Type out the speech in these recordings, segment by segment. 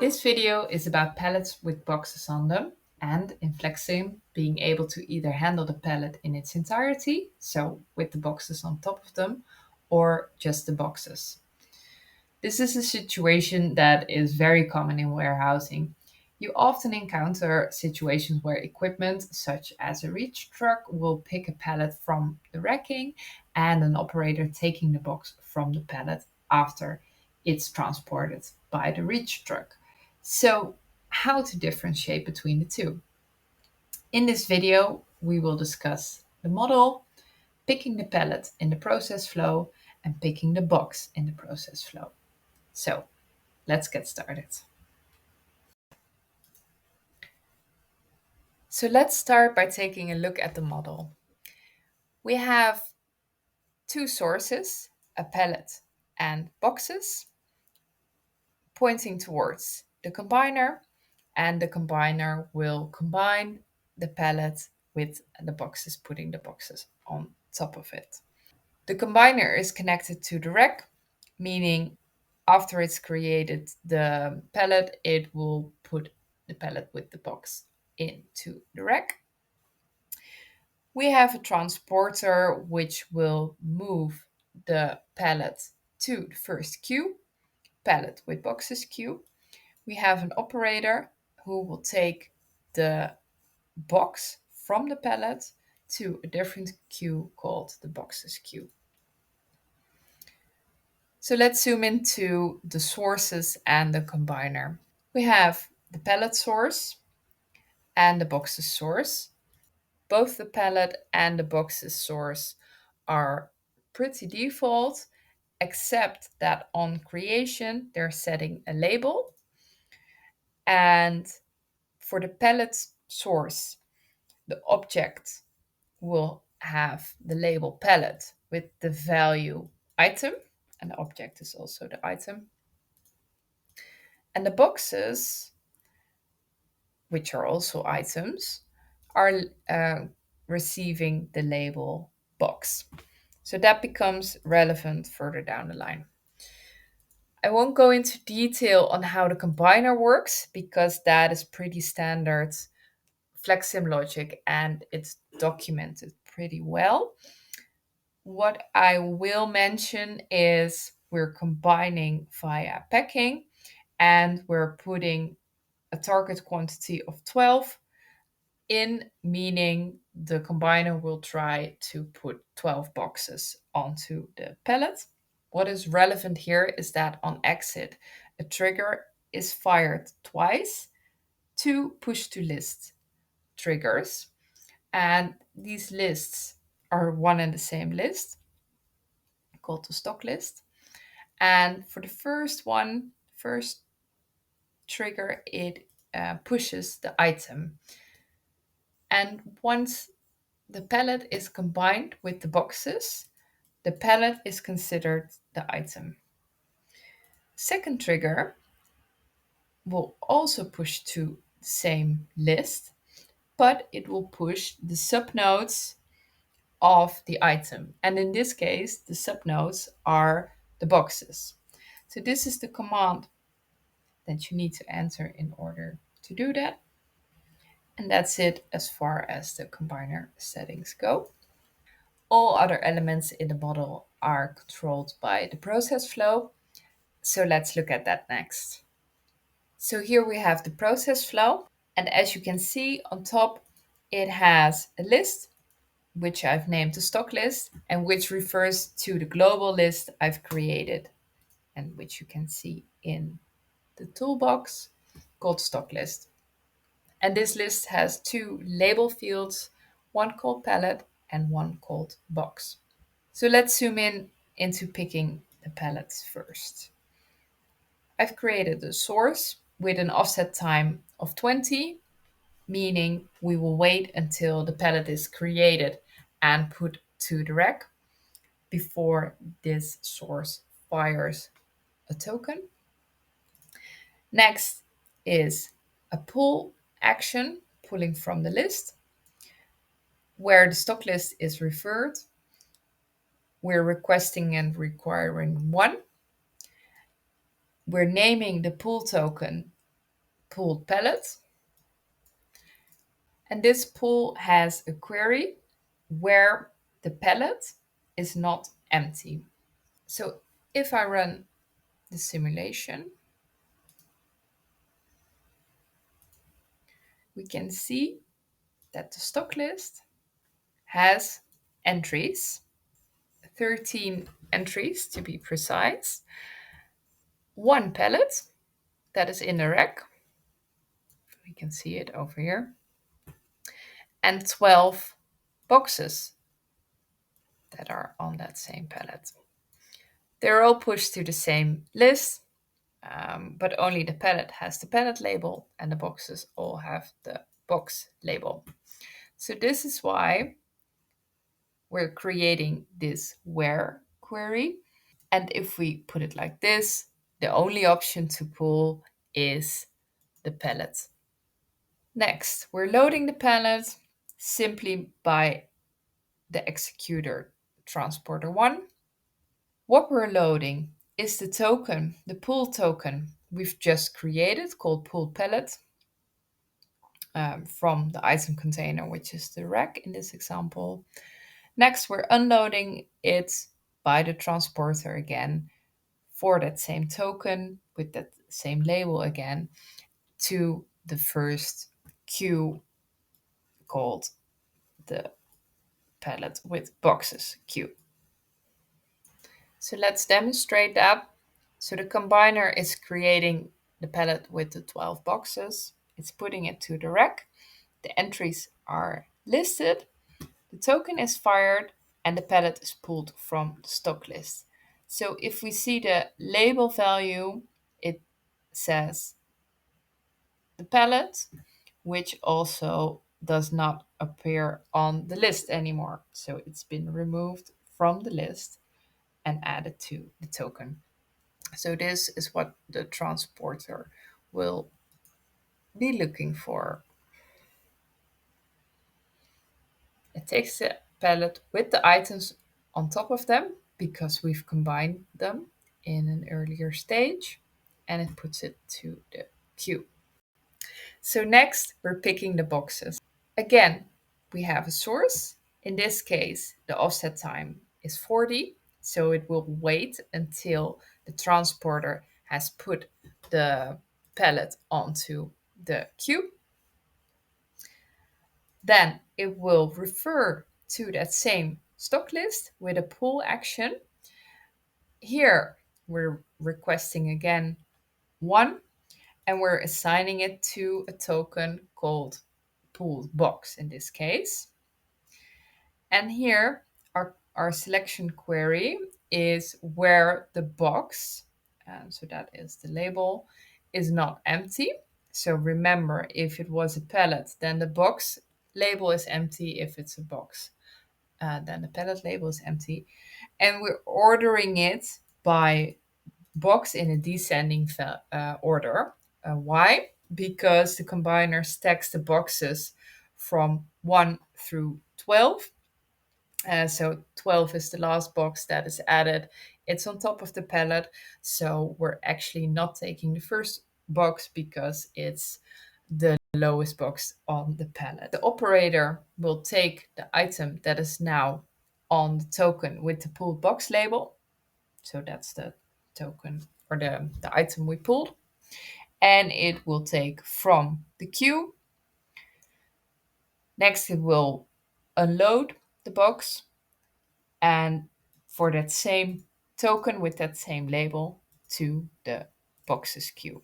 This video is about pallets with boxes on them and in FlexSim being able to either handle the pallet in its entirety, so with the boxes on top of them, or just the boxes. This is a situation that is very common in warehousing. You often encounter situations where equipment, such as a reach truck, will pick a pallet from the racking and an operator taking the box from the pallet after it's transported by the reach truck. So, how to differentiate between the two? In this video, we will discuss the model, picking the pallet in the process flow, and picking the box in the process flow. So, let's get started. So let's start by taking a look at the model. We have two sources, a pallet and boxes, pointing towards the combiner, and the combiner will combine the pallet with the boxes, putting the boxes on top of it. The combiner is connected to the rack, meaning after it's created the pallet, it will put the pallet with the box into the rack. We have a transporter which will move the pallet to the first queue, pallet with boxes queue. We have an operator who will take the box from the pallet to a different queue called the boxes queue. So let's zoom into the sources and the combiner. We have the pallet source and the boxes source. Both the pallet and the boxes source are pretty default, except that on creation, they're setting a label. And for the pallet source, the object will have the label pallet with the value item, and the object is also the item. And the boxes, which are also items, are receiving the label box. So that becomes relevant further down the line. I won't go into detail on how the combiner works because that is pretty standard FlexSim logic and it's documented pretty well. What I will mention is we're combining via packing and we're putting a target quantity of 12 in, meaning the combiner will try to put 12 boxes onto the pallet. What is relevant here is that on exit, a trigger is fired twice to push to list triggers. And these lists are one and the same list called the stock list. And for the first one, first trigger, it pushes the item. And once the pallet is combined with the boxes, the pallet is considered the item. Second trigger will also push to the same list, but it will push the subnodes of the item. And in this case, the subnodes are the boxes. So this is the command that you need to enter in order to do that. And that's it as far as the combiner settings go. All other elements in the model are controlled by the process flow. So let's look at that next. So here we have the process flow. And as you can see on top, it has a list, which I've named the stock list, and which refers to the global list I've created, and which you can see in the toolbox called stock list. And this list has two label fields, one called pallet and one called box. So let's zoom in into picking the pallets first. I've created a source with an offset time of 20, meaning we will wait until the pallet is created and put to the rack before this source fires a token. Next is a pull action, pulling from the list, where the stock list is referred. We're requesting and requiring one. We're naming the pull token pooled pallet. And this pool has a query where the pallet is not empty. So if I run the simulation, we can see that the stock list has entries, 13 entries to be precise, one pallet that is in the rack, we can see it over here, and 12 boxes that are on that same pallet. They're all pushed to the same list, but only the pallet has the pallet label and the boxes all have the box label. So this is why we're creating this where query. And if we put it like this, the only option to pull is the pallet. Next, we're loading the pallet simply by the executor transporter 1. What we're loading is the token, the pool token we've just created called pool pallet from the item container, which is the rack in this example. Next, we're unloading it by the transporter again for that same token with that same label again to the first queue called the pallet with boxes queue. So let's demonstrate that. So the combiner is creating the pallet with the 12 boxes. It's putting it to the rack. The entries are listed. The token is fired and the pallet is pulled from the stock list. So if we see the label value, it says the pallet, which also does not appear on the list anymore. So it's been removed from the list and added to the token. So this is what the transporter will be looking for. It takes the pallet with the items on top of them because we've combined them in an earlier stage, and it puts it to the queue. So next, we're picking the boxes. Again, we have a source. In this case, the offset time is 40, so it will wait until the transporter has put the pallet onto the queue. Then it will refer to that same stock list with a pull action. Here, we're requesting again 1, and we're assigning it to a token called pooled box in this case. And here, our selection query is where the box, so that is the label, is not empty. So remember, if it was a pallet, then the box label is empty. If it's a box, then the pallet label is empty. And we're ordering it by box in a descending order. Why? Because the combiner stacks the boxes from 1 through 12. So 12 is the last box that is added. It's on top of the pallet. So we're actually not taking the first box because it's the lowest box on the pallet. The operator will take the item that is now on the token with the pulled box label. So that's the token or the item we pulled. And it will take from the queue. Next, it will unload the box. And for that same token with that same label to the boxes queue.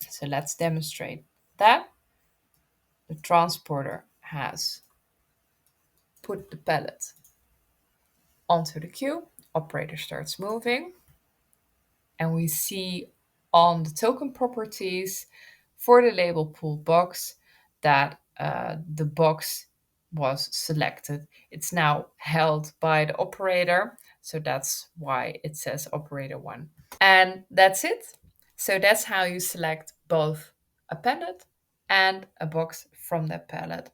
So let's demonstrate that. The transporter has put the pallet onto the queue. Operator starts moving. And we see on the token properties for the label pooled box that the box was selected. It's now held by the operator. So that's why it says operator 1. And that's it. So that's how you select both a pallet and a box from that pallet,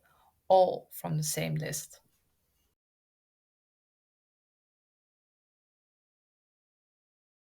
all from the same list.